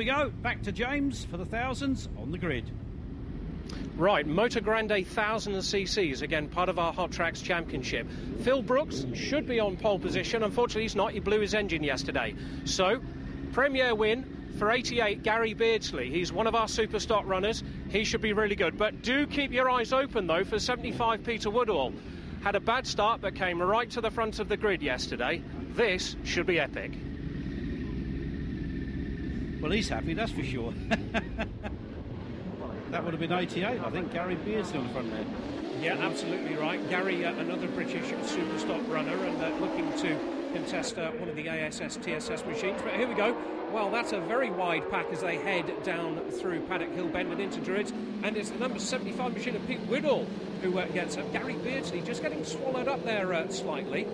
we go, back to James for the thousands on the grid. Right, Motogrande 1000cc's, again part of our Hottrax Championship. Phil Brooks should be on pole position. Unfortunately he's not, he blew his engine yesterday. So, premier win for 88, Gary Beardsley. He's one of our super stock runners. He should be really good. But do keep your eyes open though for 75, Peter Woodall. Had a bad start but came right to the front of the grid yesterday. This should be epic. Well, he's happy, that's for sure. That would have been 88, I think. Gary Beardsley on the front there. Yeah, absolutely right. Gary, another British super stock runner, and looking to contest one of the ASS TSS machines. But here we go. Well, that's a very wide pack as they head down through Paddock Hill Bend and into Druids. And it's the number 75 machine of Pete Woodall who gets up. Gary Beardsley just getting swallowed up there slightly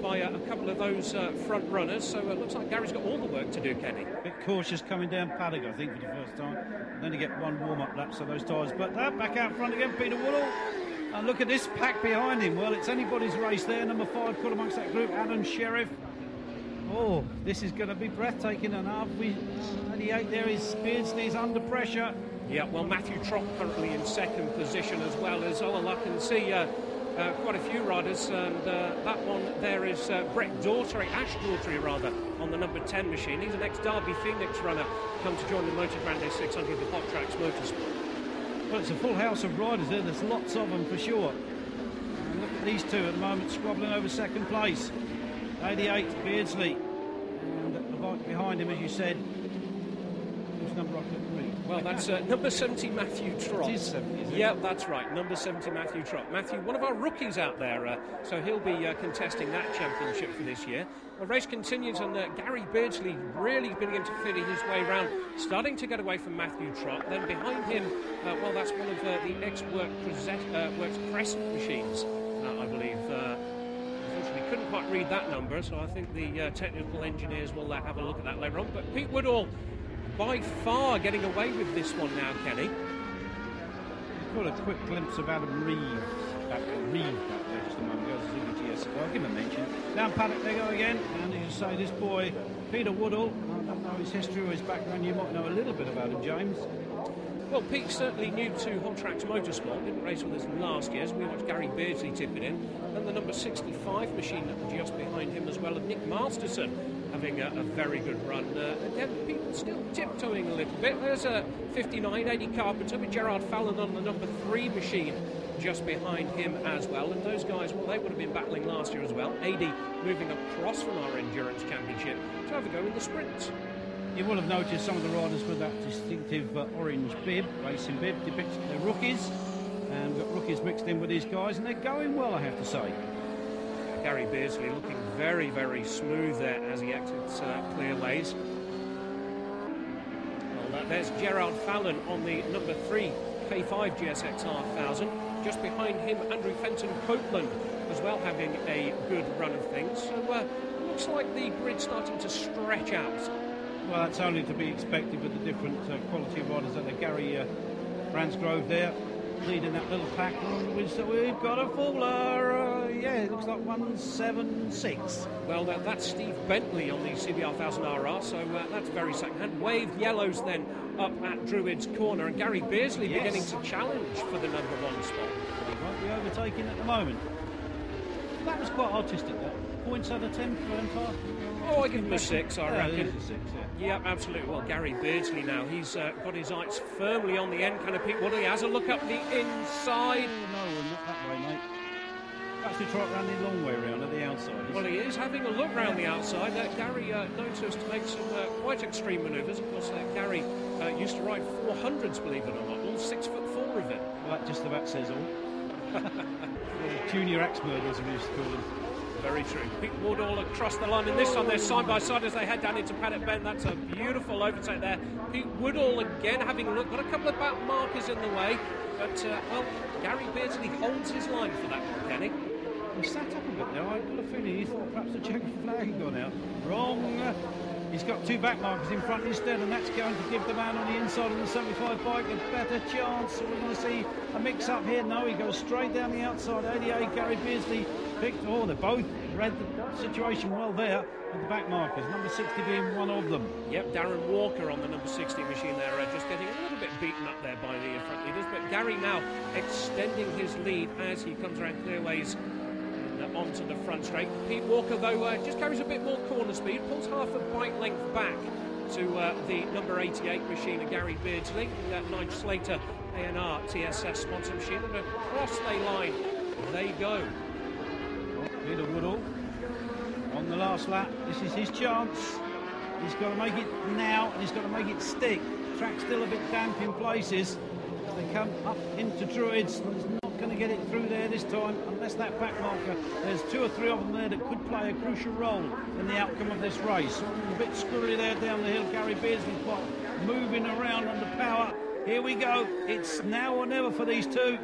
by a couple of those front runners. So it looks like Gary's got all the work to do, Kenny. A bit cautious coming down Paddock, I think, for the first time. And then to get one warm-up lap, so those tyres. But back out front again, Peter Woodall. And look at this pack behind him. Well, it's anybody's race there. Number 5 caught amongst that group, Adam Sheriff. Oh, this is going to be breathtaking. And 88 there is Beardsley, is under pressure. Yeah, well, Matthew Trott currently in second position, as well as, I can see quite a few riders, and that one there is Ash Daughtry rather, on the number 10 machine. He's an ex-Derby Phoenix runner, come to join the Motogrande 600 with Hottrax Motorsport. Well, it's a full house of riders there. There's lots of them for sure. And look at these two at the moment squabbling over second place. 88 Beardsley, and the bike behind him, as you said. Whose number I couldn't read? Well, that's number 70 Matthew Trott. It is 70, is it? Yeah, that's right, number 70 Matthew Trott. Matthew, one of our rookies out there, so he'll be contesting that championship for this year. The race continues, and Gary Beardsley really beginning to fit his way around, starting to get away from Matthew Trott. Then behind him, well, that's one of the ex-Works Crescent machines, I believe. Unfortunately, couldn't quite read that number, so I think the technical engineers will have a look at that later on. But Pete Woodall, by far, getting away with this one now, Kenny. Got a quick glimpse of Adam Reeve back there just a moment ago. I'll give him a mention. Down Paddock they go again, and as you say, this boy, Peter Woodall, I don't know his history or his background. You might know a little bit about him, James. Well, Pete's certainly new to Hottrax Motorsport, didn't race with us last year, so we watched Gary Beardsley tip it in. And the number 65 machine just behind him as well, of Nick Masterson, having a very good run. Again, Pete still tiptoeing a little bit. There's a 59, Eddie Carpenter with Gerard Fallon on the number 3 machine just behind him as well. And those guys, well, they would have been battling last year as well. Eddie moving across from our Endurance Championship to have a go in the sprints. You will have noticed some of the riders with that distinctive orange bib, racing bib, depicts their rookies, and we've got rookies mixed in with these guys, and they're going well, I have to say. Gary Beardsley looking very, very smooth there as he exits clear lays. Well, there's Gerard Fallon on the number 3 K5 GSXR 1000. Just behind him, Andrew Fenton Copeland as well, having a good run of things. So looks like the grid's starting to stretch out. Well, that's only to be expected with the different quality of riders that Gary Bransgrove there, leading that little pack. We've got a faller. Yeah, it looks like 176. Well, that's Steve Bentley on the CBR 1000RR, so that's very second-hand. Waved yellows then up at Druids Corner, and Gary Beardsley beginning to challenge for the number 1 spot. He won't be overtaking at the moment. That was quite artistic, that. Points out of 10 for Empire. Oh, I give him a 6, I reckon. It is a 6, yeah. Yeah, absolutely. Well, Gary Beardsley now, he's got his eyes firmly on the end canopy. Well, he has a look up the inside. No, not that way, mate. Actually, try it round the long way around at the outside. Well, he is having a look round the outside. Gary noticed to make some quite extreme manoeuvres. Of course, Gary used to ride 400s, believe it or not, all 6'4" of it. Well, that just about says all. Junior axe murderers, we used to call them. Very true. Pete Woodall across the line, and this time they're side by side as they head down into Paddock Bend. That's a beautiful overtake there. Pete Woodall again having a look, got a couple of back markers in the way, but well, Gary Beardsley holds his line for that one, Kenny. He sat up a bit there. I've got a feeling he thought perhaps the checkered flag had gone out. Wrong. He's got 2 back markers in front instead, and that's going to give the man on the inside of the 75 bike a better chance. So we're going to see a mix-up here. No, he goes straight down the outside. 88, Gary Beardsley picked. Oh, they both read the situation well there with the back markers, number 60 being one of them. Yep, Darren Walker on the number 60 machine there, just getting a little bit beaten up there by the front leaders, but Gary now extending his lead as he comes around clearways onto the front straight. Pete Walker, though, just carries a bit more corner speed, pulls half a bike length back to the number 88 machine of Gary Beardsley, that Nigel Slater A&R TSS sponsor machine, and across the line they go. Peter Woodall on the last lap. This is his chance. He's got to make it now, and he's got to make it stick. Track's still a bit damp in places. They come up into Druids. He's not going to get it through there this time, unless that back marker. There's 2 or 3 of them there that could play a crucial role in the outcome of this race. A bit squirrely there down the hill. Gary Beardsley's got moving around under power. Here we go. It's now or never for these two.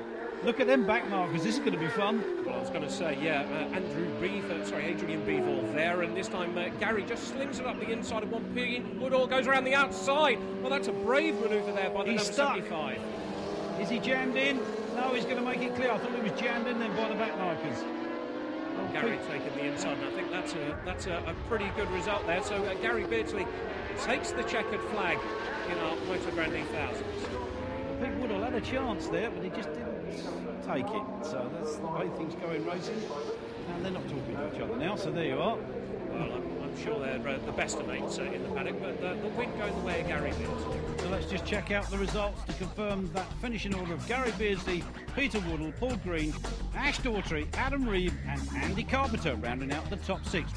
Look at them back markers. This is going to be fun. Well, I was going to say, yeah, Adrian Beeville there, and this time Gary just slings it up the inside of one piggy. Woodall goes around the outside. Well, that's a brave manoeuvre there by the number 75. Is he jammed in? No, he's going to make it clear. I thought he was jammed in then by the back markers. Oh, Gary taking the inside, and I think that's a pretty good result there. So Gary Beardsley takes the checkered flag in our Motogrande thousands. Pete Woodall had a chance there, but he just didn't take it. So that's the way things go in racing. And they're not talking to each other now, so there you are. Well, I'm sure they're the best of mates in the paddock, but the win going the way of Gary Beardsley. So let's just check out the results to confirm that finishing order of Gary Beardsley, Peter Woodall, Paul Green, Ash Daughtry, Adam Reeve and Andy Carpenter rounding out the top 6.